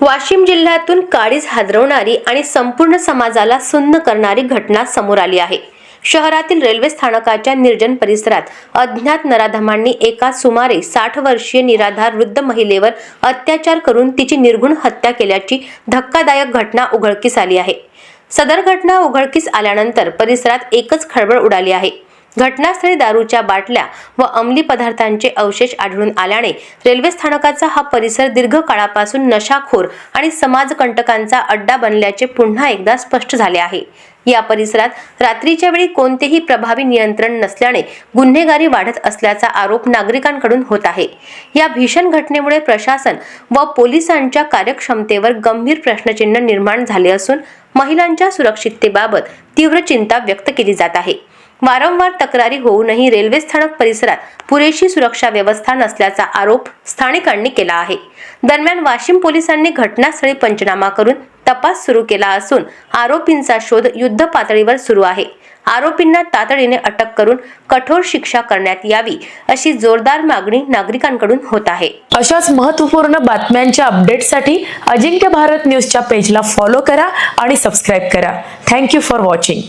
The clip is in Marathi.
वाशिम जिल्ह्यातून काळीज हादरवणारी आणि संपूर्ण समाजाला सुन्न करणारी घटना समोर आली आहे। शहरातील रेल्वे स्थानकाच्या निर्जन परिसरात अज्ञात नराधमांनी एका सुमारे 60 वर्षीय निराधार वृद्ध महिलेवर अत्याचार करून तिची निर्घृण हत्या केल्याची धक्कादायक घटना उघडकीस आली आहे। सदर घटना उघडकीस आल्यानंतर परिसरात एकच खळबळ उडाली आहे। घटनास्थळी दारूच्या बाटल्या व अंमली पदार्थांचे अवशेष आढळून आल्याने रेल्वे स्थानकाचा हा परिसर दीर्घ काळापासून नशाखोर आणि समाजकंटकांचा अड्डा बनल्याचे पुन्हा एकदा स्पष्ट झाले आहे। या परिसरात रात्रीच्या वेळी कोणतेही प्रभावी नियंत्रण नसल्याने गुन्हेगारी वाढत असल्याचा आरोप नागरिकांकडून होत आहे। या भीषण घटनेमुळे प्रशासन व पोलिसांच्या कार्यक्षमतेवर गंभीर प्रश्नचिन्ह निर्माण झाले असून महिलांच्या सुरक्षिततेबाबत तीव्र चिंता व्यक्त केली जात आहे। वारंवार तक्रारी होऊनही रेल्वे स्थानक परिसरात पुरेशी सुरक्षा व्यवस्था नसल्याचा आरोप स्थानिकांनी केला आहे। दरम्यान वाशिम पोलिसांनी घटनास्थळी पंचनामा करून तपास सुरू केला असून आरोपींचा शोध युद्ध पातळीवर सुरू आहे। आरोपींना तातडीने अटक करून कठोर शिक्षा करण्यात यावी अशी जोरदार मागणी नागरिकांकडून होत आहे। अशाच महत्त्वपूर्ण बातम्यांच्या अपडेटसाठी अजिंक्य भारत न्यूजच्या पेजला फॉलो करा आणि सबस्क्राइब करा। Thank you for watching.